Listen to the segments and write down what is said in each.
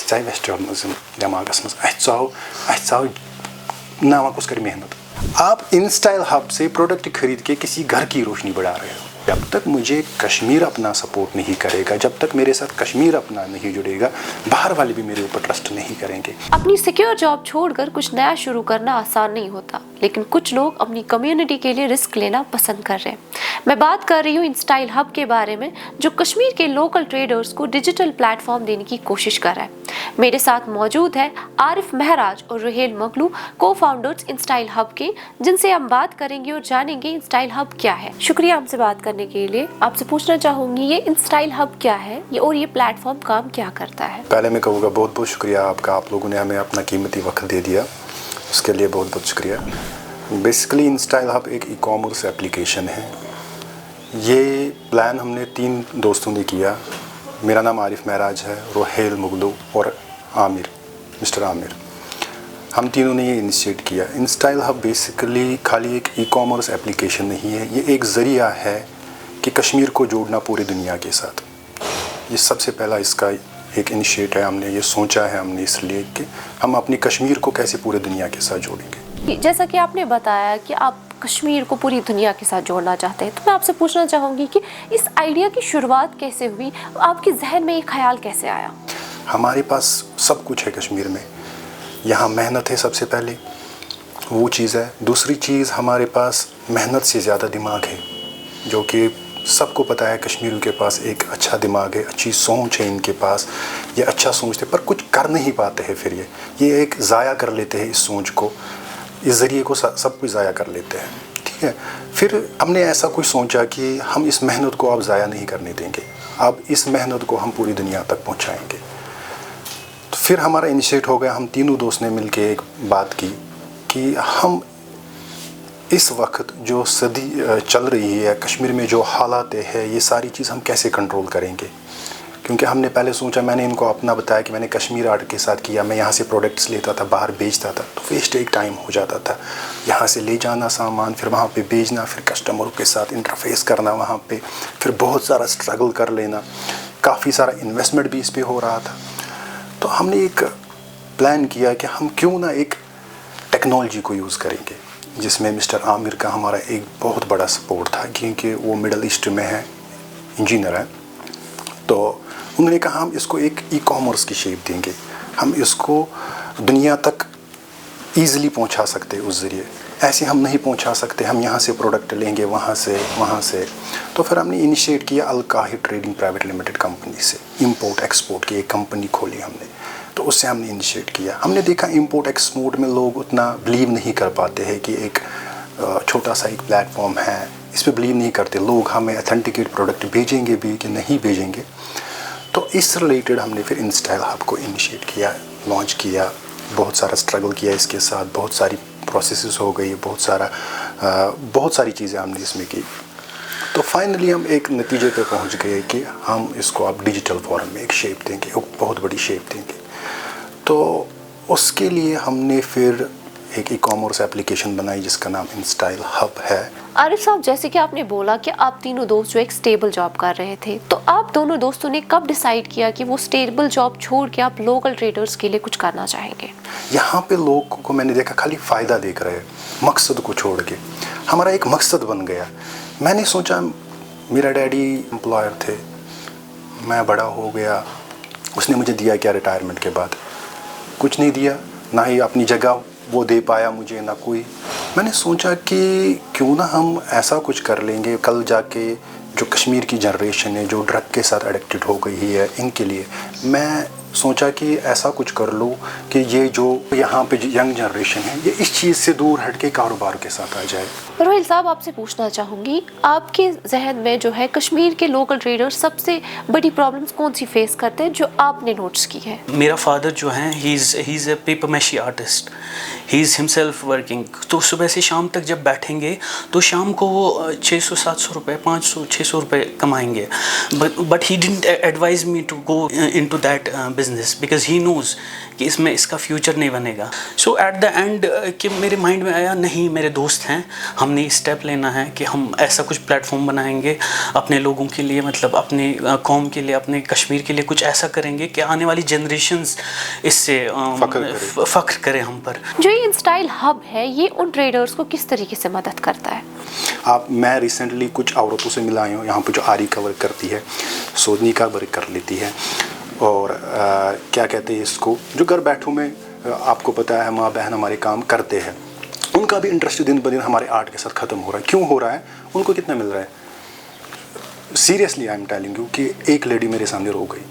ژاے ویسٹرنزم دٮ۪ماغس منٛز اَسہِ ژاو نا کُس کَرِ محنت. آپ ان سٹائل ہب سے پروڈکٹ خرید کے کسی گھر کی روشنی بڑھا رہے ہو. جب تک مجھے کشمیر اپنا سپورٹ نہیں کرے گا, جب تک میرے ساتھ کشمیر اپنا نہیں جڑے گا, باہر والے بھی میرے اوپر ٹرسٹ نہیں کریں گے. اپنی سیکیور جاب چھوڑ کر کچھ نیا شروع کرنا آسان نہیں ہوتا, لیکن کچھ لوگ اپنی کمیونٹی کے لیے رسک لینا پسند کر رہے ہیں. میں بات کر رہی ہوں انسٹائل ہب کے بارے میں, جو کشمیر کے لوکل ٹریڈرز کو ڈیجیٹل پلیٹ فارم دینے کی کوشش کر رہا ہے. میرے ساتھ موجود ہے عارف مہراج اور رحیل مغلو, کو فاؤنڈرز انسٹائل ہب کے, جن سے ہم بات کریں گے اور جانیں گے انسٹائل ہب کیا ہے. شکریہ ہم سے بات کرنے کے لیے. آپ سے پوچھنا چاہوں گی یہ انسٹائل ہب کیا ہے اور یہ پلیٹ فارم کام کیا کرتا ہے؟ پہلے میں کہوں گا بہت بہت شکریہ آپ کا, آپ لوگوں نے ہمیں اپنا قیمتی وقت دے دیا, اس کے لیے بہت بہت شکریہ. بیسیکلی انسٹائل ہب ایک ای کامرس اپلیکیشن ہے. یہ پلان ہم نے 3 دوستوں نے کیا. میرا نام عارف مہراج ہے, رحیل مغلو اور عامر, مسٹر عامر. ہم تینوں نے یہ انیشیٹ کیا. انسٹائل ہب بیسیکلی خالی ایک ای کامرس اپلیکیشن نہیں ہے, یہ ایک ذریعہ ہے کہ کشمیر کو جوڑنا پوری دنیا کے ساتھ. یہ سب سے پہلا اس کا ایک انیشیٹ ہے. ہم نے یہ سوچا ہے ہم نے اس لیے کہ ہم اپنی کشمیر کو کیسے پورے دنیا کے ساتھ جوڑیں گے. جیسا کہ آپ نے بتایا کہ آپ کشمیر کو پوری دنیا کے ساتھ جوڑنا چاہتے ہیں, تو میں آپ سے پوچھنا چاہوں گی کہ اس آئیڈیا کی شروعات کیسے ہوئی, آپ کے ذہن میں یہ خیال کیسے آیا؟ ہمارے پاس سب کچھ ہے کشمیر میں. یہاں محنت ہے سب سے پہلے, وہ چیز ہے. دوسری چیز ہمارے پاس محنت سے زیادہ دماغ ہے, جو کہ سب کو پتہ ہے کشمیریوں کے پاس ایک اچھا دماغ ہے, اچھی سوچ ہے ان کے پاس. یہ اچھا سوچتے پر کچھ کر نہیں پاتے ہیں. پھر یہ ایک ضائع کر لیتے ہیں اس سوچ کو, اس ذریعے کو سب کچھ ضائع کر لیتے ہیں. ٹھیک ہے, پھر ہم نے ایسا کچھ سوچا کہ ہم اس محنت کو اب ضائع نہیں کرنے دیں گے, اب اس محنت کو ہم پوری دنیا تک پہنچائیں گے. تو پھر ہمارا انیشیٹ ہو گیا. ہم تینوں دوست نے مل کے ایک بات کی کہ ہم اس وقت جو صدی چل رہی ہے کشمیر میں, جو حالات ہے, یہ ساری چیز ہم کیسے کنٹرول کریں گے. کیونکہ ہم نے پہلے سوچا, میں نے ان کو اپنا بتایا کہ میں نے کشمیر آرٹ کے ساتھ کیا. میں یہاں سے پروڈکٹس لیتا تھا, باہر بیچتا تھا, تو ویسٹ ایک ٹائم ہو جاتا تھا. یہاں سے لے جانا سامان, پھر وہاں پہ بیچنا, پھر کسٹمروں کے ساتھ انٹرفیس کرنا وہاں پہ, پھر بہت سارا اسٹرگل کر لینا, کافی سارا انویسٹمنٹ بھی اس پہ ہو رہا تھا. تو ہم نے ایک پلان کیا کہ ہم کیوں نہ ایک ٹیکنالوجی کو یوز کریں گے, جس میں مسٹر عامر کا ہمارا ایک بہت بڑا سپورٹ تھا, کیونکہ وہ مڈل ایسٹ میں ہے, انجینئر ہے. تو انہوں نے کہا ہم اس کو ایک ای کامرس کی شیپ دیں گے, ہم اس کو دنیا تک ایزیلی پہنچا سکتے اس ذریعے. ایسے ہم نہیں پہنچا سکتے, ہم یہاں سے پروڈکٹ لیں گے وہاں سے. تو پھر ہم نے انیشیٹ کیا الکاہی ٹریڈنگ پرائیویٹ لمیٹڈ کمپنی سے, امپورٹ ایکسپورٹ کی ایک کمپنی کھولی ہم نے. تو اس سے ہم نے انیشیٹ کیا. ہم نے دیکھا امپورٹ ایکسپورٹ میں لوگ اتنا بلیو نہیں کر پاتے ہیں کہ ایک چھوٹا سا ایک پلیٹ فارم ہے, اس پہ بلیو نہیں کرتے لوگ. ہمیں اتھینٹیکیٹ پروڈکٹ بھیجیں گے بھی کہ نہیں بھیجیں گے. تو اس ریلیٹڈ ہم نے پھر انسٹائل ہب کو انیشیٹ کیا, لانچ کیا. بہت سارا اسٹرگل کیا اس کے ساتھ, بہت ساری پروسیسز ہو گئی, بہت ساری چیزیں ہم نے اس میں کی. تو فائنلی ہم ایک نتیجے پہ پہنچ گئے کہ ہم اس کو اب ڈیجیٹل فارم میں ایک شیپ دیں گے, ایک بہت بڑی شیپ دیں گے. تو اس کے لیے ہم نے پھر ایک ای کامرس اپلیکیشن بنائی جس کا نام انسٹائل ہب ہے. عارف صاحب, جیسے کہ آپ نے بولا کہ آپ تینوں دوست جو ایک سٹیبل جاب کر رہے تھے, تو آپ دونوں دوستوں نے کب ڈیسائیڈ کیا کہ وہ سٹیبل جاب چھوڑ کے آپ لوکل ٹریڈرز کے لیے کچھ کرنا چاہیں گے؟ یہاں پہ لوگ کو میں نے دیکھا خالی فائدہ دیکھ رہے, مقصد کو چھوڑ کے. ہمارا ایک مقصد بن گیا. میں نے سوچا, میرا ڈیڈی امپلائر تھے, میں بڑا ہو گیا, اس نے مجھے دیا کیا ریٹائرمنٹ کے بعد؟ کچھ نہیں دیا, نہ ہی اپنی جگہ وہ دے پایا مجھے, نہ کوئی. میں نے سوچا کہ کیوں نہ ہم ایسا کچھ کر لیں گے کل جا کے, جو کشمیر کی جنریشن ہے جو ڈرگ کے ساتھ ایڈکٹڈ ہو گئی ہے, ان کے لیے میں سوچا کہ ایسا کچھ کر لوں کہ یہ جو یہاں پہ ینگ جنریشن ہے یہ اس چیز سے دور ہٹ کے کاروبار کے ساتھ آ جائے. رحیل صاحب, آپ سے پوچھنا چاہوں گی, آپ کے ذہن میں جو ہے کشمیر کے لوکل ٹریڈر سب سے بڑی پرابلمس کون سی فیس کرتے ہیں جو آپ نے نوٹس کی ہے؟ میرا فادر جو ہیں he is a paper mache artist, he is himself working. تو صبح سے شام تک جب بیٹھیں گے تو شام کو وہ 600-700 روپے, 500-600 روپے کمائیں گے. But he didn't advise me to go into that business because he knows کہ اس میں اس کا فیوچر نہیں بنے گا. سو ایٹ دا اینڈ کہ میرے مائنڈ میں آیا نہیں میرے دوست ہیں, ہم نے اسٹیپ لینا ہے کہ ہم ایسا کچھ پلیٹ فارم بنائیں گے اپنے لوگوں کے لیے, مطلب اپنے قوم کے لیے, اپنے کشمیر کے لیے کچھ ایسا کریں گے کہ آنے والی جنریشنز اس سے فخر کریں ہم پر. جو یہ انسٹائل ہب ہے یہ ان ٹریڈرز کو کس طریقے سے مدد کرتا ہے؟ میں ریسنٹلی کچھ عورتوں سے ملا ہوں یہاں پہ جو آری کا ورک کرتی ہے, سودنی کا ورک کر لیتی ہے, اور کیا کہتے ہیں اس کو, جو گھر بیٹھوں میں آپ کو پتہ ہے ماں بہن ہمارے کام کرتے ہیں, ان کا بھی انٹرسٹ دن بدن ہمارے آرٹ کے ساتھ ختم ہو رہا ہے. کیوں ہو رہا ہے؟ ان کو کتنا مل رہا ہے؟ Seriously I am telling you کہ ایک لیڈی میرے سامنے رو گئی,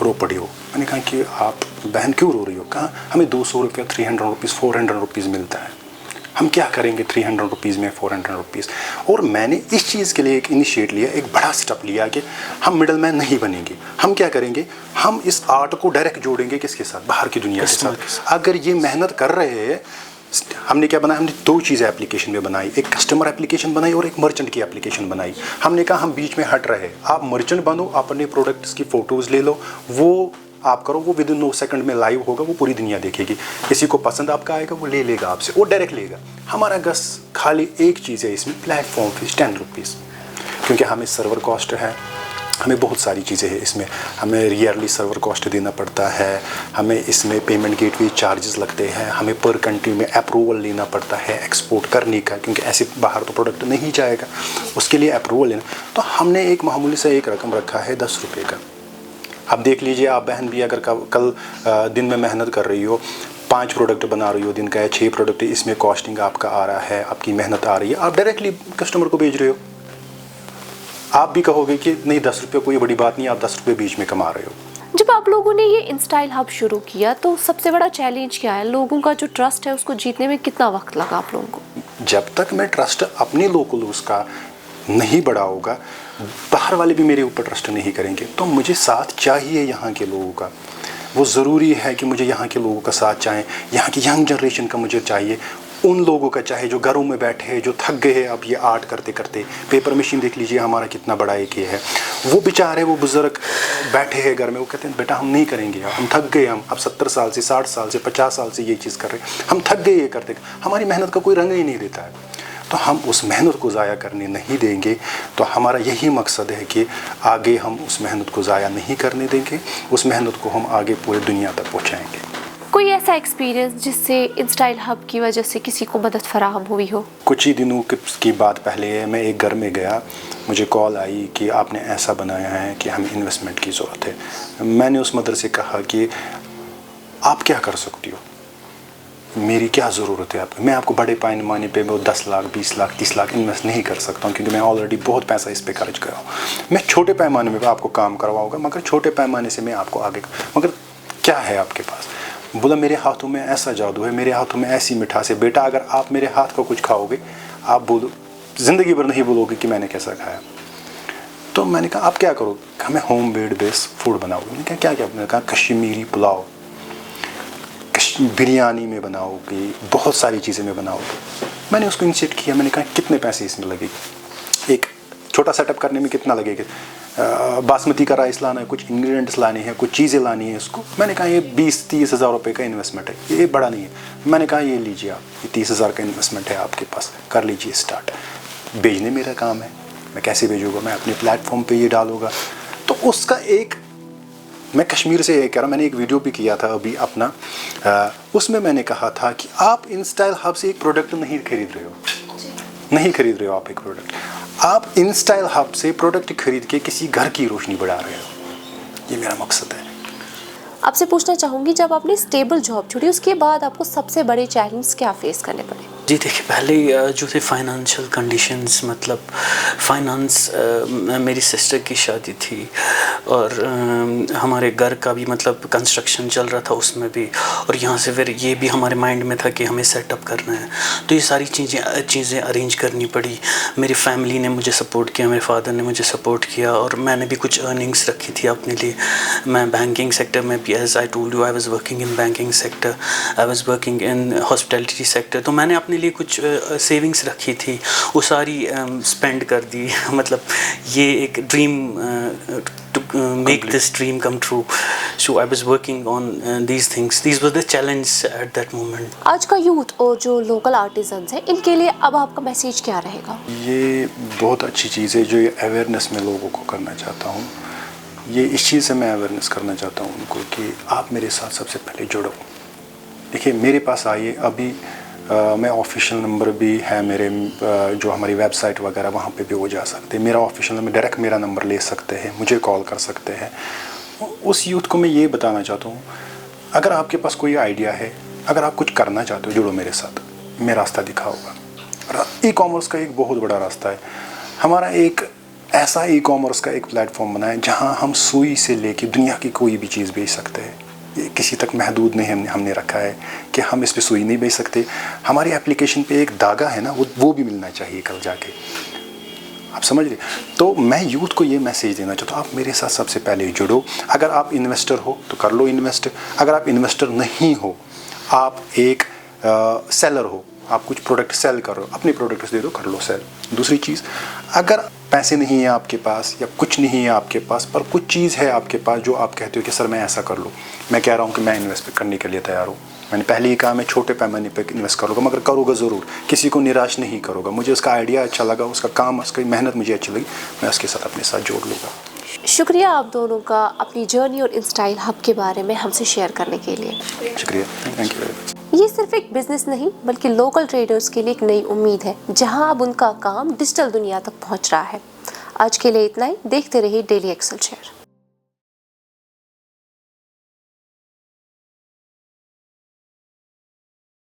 رو پڑی ہو. میں نے کہا کہ آپ بہن کیوں رو رہی ہو؟ کہا ہمیں 200 روپیہ 300 روپیز 400 روپیز ملتا ہے, ہم کیا کریں گے 300 روپیز میں 400 روپیز. اور میں نے اس چیز کے لیے ایک انیشیٹ لیا, ایک بڑا سٹیپ لیا کہ ہم مڈل مین نہیں بنیں گے. ہم کیا کریں گے, ہم اس آرٹ کو ڈائریکٹ جوڑیں گے کس کے ساتھ؟ باہر کی دنیا کے ساتھ. اگر یہ محنت کر رہے ہیں, ہم نے کیا بنایا, ہم نے 2 چیزیں اپلیکیشن میں بنائی, ایک کسٹمر اپلیکیشن بنائی اور ایک مرچنٹ کی اپلیکیشن بنائی. ہم نے کہا ہم بیچ میں ہٹ رہے, آپ مرچنٹ بنو, اپنے پروڈکٹس کی فوٹوز لے لو, وہ آپ کرو, وہ ودن 9 سیکنڈ میں لائیو ہوگا, وہ پوری دنیا دیکھے گی. کسی کو پسند آپ کا آئے گا وہ لے لے گا آپ سے, وہ ڈائریکٹ لے گا. ہمارا گس خالی ایک چیز ہے اس میں, پلیٹ فارم فیس 10 روپیز, کیونکہ ہمیں سرور کاسٹ ہے, ہمیں بہت ساری چیزیں ہیں اس میں, ہمیں ریئرلی سرور کاسٹ دینا پڑتا ہے, ہمیں اس میں پیمنٹ گیٹ وے چارجز لگتے ہیں, ہمیں پر کنٹری میں اپروول لینا پڑتا ہے ایکسپورٹ کرنے کا, کیونکہ ایسے باہر تو پروڈکٹ نہیں جائے گا, اس کے لیے اپروول لینا. تو ہم نے ایک معمولی سے ایک رقم رکھا ہے 10 روپے کا. اب دیکھ لیجئے آپ بہن بھی اگر کل دن میں محنت کر رہی ہو, 5 پروڈکٹ بنا رہی ہو, دن کا ہے 6 پروڈکٹ, اس میں کاسٹنگ آپ کا آ رہا ہے, آپ کی محنت آ رہی ہے, آپ ڈائریکٹلی کسٹمر کو بھیج رہے ہو. آپ بھی کہو گے کہ نہیں 10 روپے کوئی بڑی بات نہیں, آپ 10 روپے بیچ میں کما رہے ہو. جب آپ لوگوں نے یہ انسٹائل ہب شروع کیا تو سب سے بڑا چیلنج کیا ہے؟ لوگوں کا جو ٹرسٹ ہے اس کو جیتنے میں کتنا وقت لگا آپ لوگوں کو؟ جب تک میں ٹرسٹ اپنے لوکل اس کا نہیں بڑا ہوگا, باہر والے بھی میرے اوپر ٹرسٹ نہیں کریں گے. تو مجھے ساتھ چاہیے یہاں کے لوگوں کا, وہ ضروری ہے کہ مجھے یہاں کے لوگوں کا ساتھ چاہیں, یہاں کی ینگ جنریشن کا مجھے چاہیے, ان لوگوں کا چاہے جو گھروں میں بیٹھے ہیں, جو تھک گئے ہیں اب یہ آرٹ کرتے کرتے. پیپر مشین دیکھ لیجئے ہمارا کتنا بڑا ایک یہ ہے, وہ بیچارے وہ بزرگ بیٹھے ہیں گھر میں, وہ کہتے ہیں بیٹا ہم نہیں کریں گے, ہم تھک گئے, ہم اب 70 سال سے 60 سال سے 50 سال سے یہ چیز کر رہے ہیں, ہم تھک گئے یہ کرتے, ہماری محنت کا کوئی رنگ ہی نہیں دیتا ہے. تو ہم اس محنت کو ضائع کرنے نہیں دیں گے. تو ہمارا یہی مقصد ہے کہ آگے ہم اس محنت کو ضائع نہیں کرنے دیں گے, اس محنت کو ہم آگے پورے دنیا تک پہنچائیں گے. کوئی ایسا ایکسپیرینس جس سے انسٹائل ہب کی وجہ سے کسی کو مدد فراہم ہوئی ہو؟ کچھ ہی دنوں کی بات پہلے ہے, میں ایک گھر میں گیا, مجھے کال آئی کہ آپ نے ایسا بنایا ہے کہ ہمیں انویسٹمنٹ کی ضرورت ہے. میں نے اس مدر سے کہا کہ آپ کیا کر سکتی ہو, میری کیا ضرورت ہے آپ, میں آپ کو بڑے پیمانے پہ 10 لاکھ 20 لاکھ 30 لاکھ انویسٹ نہیں کر سکتا ہوں, کیونکہ میں آلریڈی بہت پیسہ اس پہ خرچ کر رہا ہوں. میں چھوٹے پیمانے میں آپ کو کام کرواؤں گا, مگر چھوٹے پیمانے سے میں آپ کو آگے, مگر کیا ہے آپ کے پاس؟ بولا میرے ہاتھوں میں ایسا جادو ہے, میرے ہاتھوں میں ایسی مٹھاس ہے, بیٹا اگر آپ میرے ہاتھ کا کچھ کھاؤ گے آپ بولو زندگی بھر نہیں بولو گے کہ میں نے کیسا کھایا. تو میں نے کہا آپ کیا کرو, ہمیں ہوم میڈ بیس فوڈ بناؤ گے. میں نے کہا کیا کیا؟ میں نے کہا کشمیری پلاؤ, بریانی میں بناؤ گے, بہت ساری چیزیں میں بناؤ گے. میں نے اس کو انسیٹ کیا, میں نے کہا کتنے پیسے اس میں لگے گی, ایک چھوٹا سیٹ اپ کرنے میں کتنا لگے گا, باسمتی کا رائس لانا ہے, کچھ انگریڈینٹس لانے ہیں, کچھ چیزیں لانی ہیں اس کو. میں نے کہا یہ 20-30 ہزار روپے کا انویسٹمنٹ ہے, یہ بڑا نہیں ہے. میں نے کہا یہ لیجیے آپ, یہ 30 ہزار کا انویسٹمنٹ ہے آپ کے پاس, کر لیجیے اسٹارٹ. بھیجنے میرا کام ہے, میں کیسے بھیجوں گا, میں اپنے پلیٹ فارم پہ یہ ڈالوں گا. تو اس کا ایک, میں کشمیر سے یہ کہہ رہا ہوں, میں نے ایک ویڈیو بھی کیا تھا ابھی اپنا, اس میں نے کہا تھا کہ آپ انسٹائل ہب سے ایک پروڈکٹ نہیں خرید رہے ہو, نہیں خرید رہے ہو آپ ایک پروڈکٹ, آپ انسٹائل ہب سے پروڈکٹ خرید کے کسی گھر کی روشنی بڑھا رہے ہو. یہ میرا مقصد ہے. آپ سے پوچھنا چاہوں گی, جب آپ نے اسٹیبل جاب چھوڑی اس کے بعد آپ کو سب سے بڑے چیلنج کیا فیس کرنے پڑے؟ جی دیکھیے, پہلے جو تھے فائنانشیل کنڈیشنز, مطلب فائنانس, میری سسٹر کی شادی تھی اور ہمارے گھر کا بھی مطلب کنسٹرکشن چل رہا تھا اس میں بھی, اور یہاں سے پھر یہ بھی ہمارے مائنڈ میں تھا کہ ہمیں سیٹ اپ کرنا ہے. تو یہ ساری چیزیں ارینج کرنی پڑی. میری فیملی نے مجھے سپورٹ کیا, میرے فادر نے مجھے سپورٹ کیا, اور میں نے بھی کچھ ارننگس رکھی تھی اپنے لیے. میں بینکنگ سیکٹر میں بھی, as I told you, I was working in banking sector, I was working in hospitality sector. تو میں نے اپنے اپنے لیے کچھ سیونگس رکھی تھی وہ ساری اسپینڈ کر دی. مطلب یہ ایک dream to make this dream come true. So I was working on these things. These were the challenges at that moment. آج کا یوتھ اور جو لوکل آرٹیزنس ہیں ان کے لیے اب آپ کا میسیج کیا رہے گا؟ یہ بہت اچھی چیز ہے جو یہ اویئرنیس میں لوگوں کو کرنا چاہتا ہوں. یہ اس چیز سے میں اویئرنیس کرنا چاہتا ہوں ان کو کہ آپ میرے ساتھ سب سے پہلے جڑو. دیکھیے میرے پاس آئیے, ابھی میں آفیشیل نمبر بھی ہے میرے, جو ہماری ویب سائٹ وغیرہ وہاں پہ بھی وہ جا سکتے ہیں. میرا آفیشیل نمبر ڈائریکٹ میرا نمبر لے سکتے ہیں, مجھے کال کر سکتے ہیں. اس یوتھ کو میں یہ بتانا چاہتا ہوں, اگر آپ کے پاس کوئی آئیڈیا ہے, اگر آپ کچھ کرنا چاہتے ہو, جڑو میرے ساتھ, میں راستہ دکھاؤں گا. ای کامرس کا ایک بہت بڑا راستہ ہے. ہمارا ایک ایسا ای کامرس کا ایک پلیٹ فارم بنا ہے جہاں ہم سوئی سے لے کے دنیا کی کوئی بھی چیز بیچ سکتے ہیں. کسی تک محدود نہیں ہم نے رکھا ہے کہ ہم اس پہ سوئی نہیں بیچ سکتے. ہماری اپلیکیشن پہ ایک داغا ہے نا, وہ بھی ملنا چاہیے کل جا کے. آپ سمجھ رہے؟ تو میں یوتھ کو یہ میسیج دینا چاہتا ہوں, آپ میرے ساتھ سب سے پہلے جڑو. اگر آپ انویسٹر ہو تو کر لو انویسٹ. اگر آپ انویسٹر نہیں ہو, آپ ایک سیلر ہو, آپ کچھ پروڈکٹ سیل کر رہے ہو, اپنے پروڈکٹس دے دو, کر لو سیل. دوسری چیز, اگر پیسے نہیں ہیں آپ کے پاس یا کچھ نہیں ہے آپ کے پاس پر کچھ چیز ہے آپ کے پاس جو آپ کہتے ہو کہ سر میں ایسا کر لوں, میں کہہ رہا ہوں کہ میں انویسٹ کرنے کے لیے تیار ہوں. میں نے پہلے ہی کہا میں چھوٹے پیمانے پہ انویسٹ کروں گا, مگر کروں گا ضرور, کسی کو نراش نہیں کروں گا. مجھے اس کا آئیڈیا اچھا لگا, اس کا کام, اس کی محنت مجھے اچھی لگی, میں اس کے ساتھ اپنے ساتھ جوڑ لوں گا. شکریہ آپ دونوں کا اپنی جرنی اور انسٹائل ہب کے بارے میں ہم سے شیئر کرنے کے لیے. شکریہ, تھینک یو ویری مچ. یہ صرف ایک بزنس نہیں بلکہ لوکل ٹریڈرز کے لیے ایک نئی امید ہے جہاں اب ان کا کام ڈیجیٹل دنیا تک پہنچ رہا ہے. آج کے لیے اتنا ہی. دیکھتے رہیے ڈیلی ایکسل شیئر.